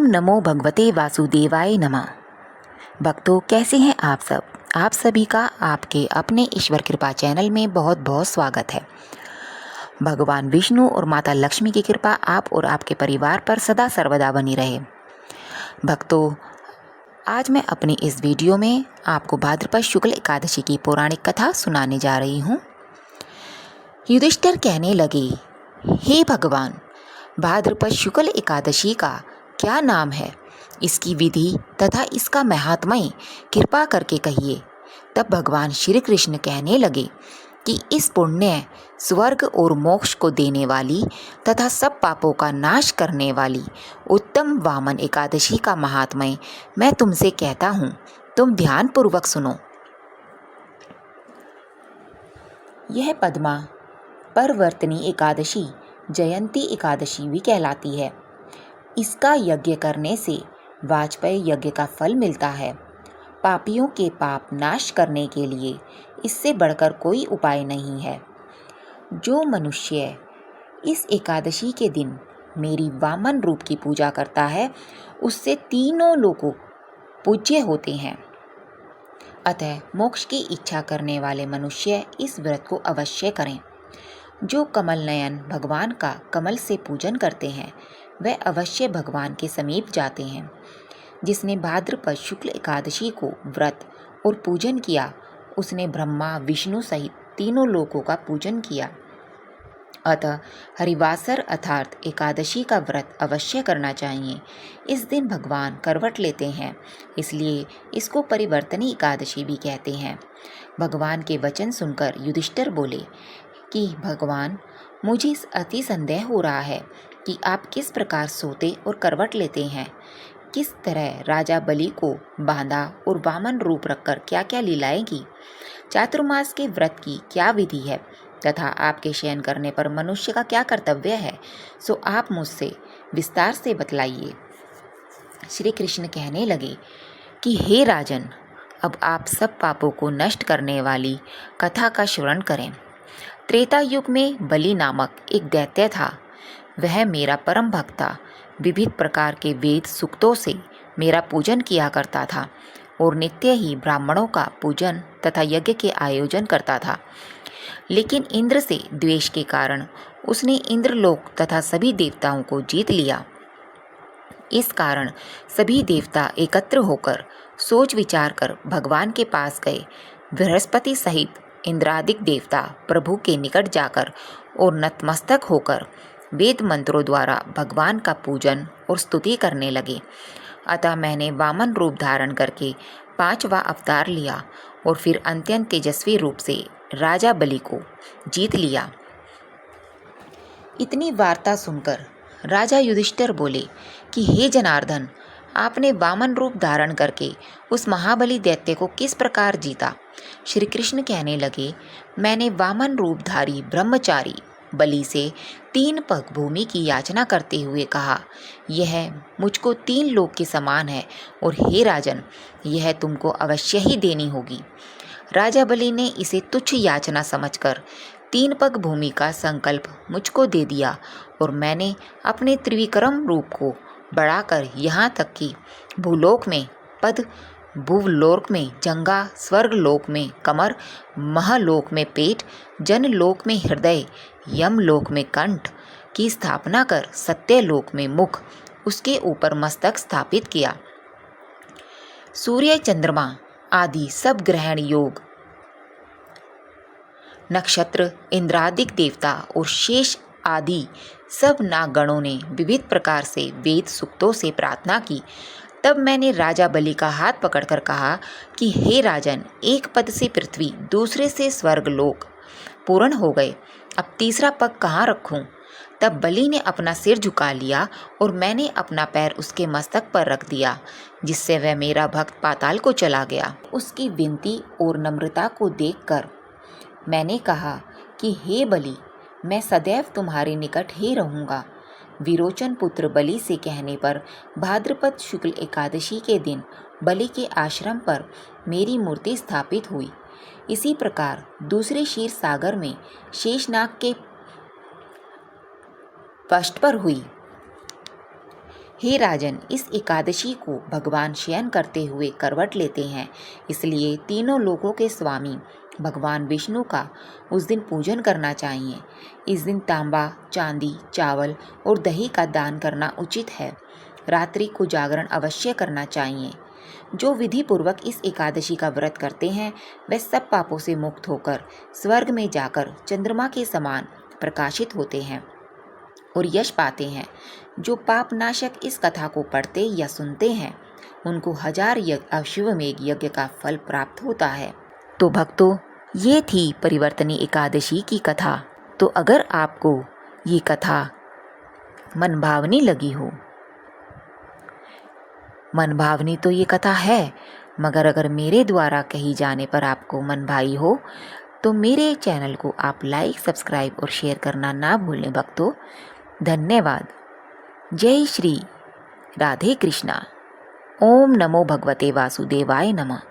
ओम नमो भगवते वासुदेवाय नमः। भक्तों, कैसे हैं आप सब? आप सभी का आपके अपने ईश्वर कृपा चैनल में बहुत बहुत स्वागत है। भगवान विष्णु और माता लक्ष्मी की कृपा आप और आपके परिवार पर सदा सर्वदा बनी रहे। भक्तों, आज मैं अपनी इस वीडियो में आपको भाद्रपद शुक्ल एकादशी की पौराणिक कथा सुनाने जा रही हूँ। युधिष्ठिर कहने लगे, हे भगवान, भाद्रपद शुक्ल एकादशी का क्या नाम है? इसकी विधि तथा इसका महात्म्य कृपा करके कहिए। तब भगवान श्री कृष्ण कहने लगे कि इस पुण्य, स्वर्ग और मोक्ष को देने वाली तथा सब पापों का नाश करने वाली उत्तम वामन एकादशी का महात्म्य मैं तुमसे कहता हूँ, तुम ध्यानपूर्वक सुनो। यह पद्मा परवर्तनी एकादशी जयंती एकादशी भी कहलाती है। इसका यज्ञ करने से वाजपेय यज्ञ का फल मिलता है। पापियों के पाप नाश करने के लिए इससे बढ़कर कोई उपाय नहीं है। जो मनुष्य इस एकादशी के दिन मेरी वामन रूप की पूजा करता है, उससे तीनों लोग पूज्य होते हैं। अतः मोक्ष की इच्छा करने वाले मनुष्य इस व्रत को अवश्य करें। जो कमल नयन भगवान का कमल से पूजन करते हैं, वह अवश्य भगवान के समीप जाते हैं। जिसने भाद्रपद शुक्ल एकादशी को व्रत और पूजन किया, उसने ब्रह्मा विष्णु सहित तीनों लोकों का पूजन किया। अतः हरिवासर अर्थात एकादशी का व्रत अवश्य करना चाहिए। इस दिन भगवान करवट लेते हैं, इसलिए इसको परिवर्तनी एकादशी भी कहते हैं। भगवान के वचन सुनकर युधिष्ठिर बोले कि भगवान, मुझे अति संदेह हो रहा है कि आप किस प्रकार सोते और करवट लेते हैं। किस तरह राजा बलि को बांधा और वामन रूप रखकर क्या क्या लीलाएं की। चातुर्मास के व्रत की क्या विधि है तथा आपके शयन करने पर मनुष्य का क्या कर्तव्य है, सो आप मुझसे विस्तार से बतलाइए। श्री कृष्ण कहने लगे कि हे राजन, अब आप सब पापों को नष्ट करने वाली कथा का श्रवण करें। त्रेता युग में बलि नामक एक दैत्य था। वह मेरा परम भक्त था। विविध प्रकार के वेद सूक्तों से मेरा पूजन किया करता था और नित्य ही ब्राह्मणों का पूजन तथा यज्ञ के आयोजन करता था। लेकिन इंद्र से द्वेष के कारण उसने इंद्रलोक तथा सभी देवताओं को जीत लिया। इस कारण सभी देवता एकत्र होकर सोच विचार कर भगवान के पास गए। बृहस्पति सहित इंद्रादिक देवता प्रभु के निकट जाकर और नतमस्तक होकर वेद मंत्रों द्वारा भगवान का पूजन और स्तुति करने लगे। अतः मैंने वामन रूप धारण करके 5वां अवतार लिया और फिर अत्यंत तेजस्वी रूप से राजा बलि को जीत लिया। इतनी वार्ता सुनकर राजा युधिष्ठिर बोले कि हे जनार्दन, आपने वामन रूप धारण करके उस महाबली दैत्य को किस प्रकार जीता? श्री कृष्ण कहने लगे, मैंने वामन रूपधारी ब्रह्मचारी बलि से 3 पग भूमि की याचना करते हुए कहा, यह मुझको 3 लोक के समान है और हे राजन, यह तुमको अवश्य ही देनी होगी। राजा बलि ने इसे तुच्छ याचना समझकर 3 पग भूमि का संकल्प मुझको दे दिया और मैंने अपने त्रिविक्रम रूप को बढ़ाकर यहाँ तक कि भूलोक में पद, भूलोक में जंगा, स्वर्गलोक में कमर, महलोक में पेट, जनलोक में हृदय, यमलोक में कंठ की स्थापना कर सत्यलोक में मुख, उसके ऊपर मस्तक स्थापित किया। सूर्य, चंद्रमा आदि सब ग्रहण योग, नक्षत्र, इंद्रादिक देवता और शेष आदि सब नागगणों ने विविध प्रकार से वेद सूक्तों से प्रार्थना की। तब मैंने राजा बलि का हाथ पकड़कर कहा कि हे राजन, एक पद से पृथ्वी, दूसरे से स्वर्गलोक पूर्ण हो गए, अब तीसरा पग कहाँ रखूं? तब बलि ने अपना सिर झुका लिया और मैंने अपना पैर उसके मस्तक पर रख दिया, जिससे वह मेरा भक्त पाताल को चला गया। उसकी विनती और नम्रता को देखकर मैंने कहा कि हे बलि, मैं सदैव तुम्हारे निकट ही रहूँगा। विरोचन पुत्र बलि से कहने पर भाद्रपद शुक्ल एकादशी के दिन बलि के आश्रम पर मेरी मूर्ति स्थापित हुई। इसी प्रकार दूसरे क्षीर सागर में शेषनाग के पृष्ठ पर हुई। हे राजन, इस एकादशी को भगवान शयन करते हुए करवट लेते हैं, इसलिए तीनों लोकों के स्वामी भगवान विष्णु का उस दिन पूजन करना चाहिए। इस दिन तांबा, चांदी, चावल और दही का दान करना उचित है। रात्रि को जागरण अवश्य करना चाहिए। जो विधि पूर्वक इस एकादशी का व्रत करते हैं वे सब पापों से मुक्त होकर स्वर्ग में जाकर चंद्रमा के समान प्रकाशित होते हैं और यश पाते हैं। जो पापनाशक इस कथा को पढ़ते या सुनते हैं उनको 1000 अश्वमेध यज्ञ का फल प्राप्त होता है। तो भक्तों, ये थी परिवर्तनी एकादशी की कथा। तो अगर आपको ये कथा मनभावनी लगी हो, मनभावनी तो ये कथा है, मगर अगर मेरे द्वारा कही जाने पर आपको मन भाई हो तो मेरे चैनल को आप लाइक, सब्सक्राइब और शेयर करना ना भूलें भक्तों। धन्यवाद। जय श्री राधे कृष्णा। ओम नमो भगवते वासुदेवाय नमः।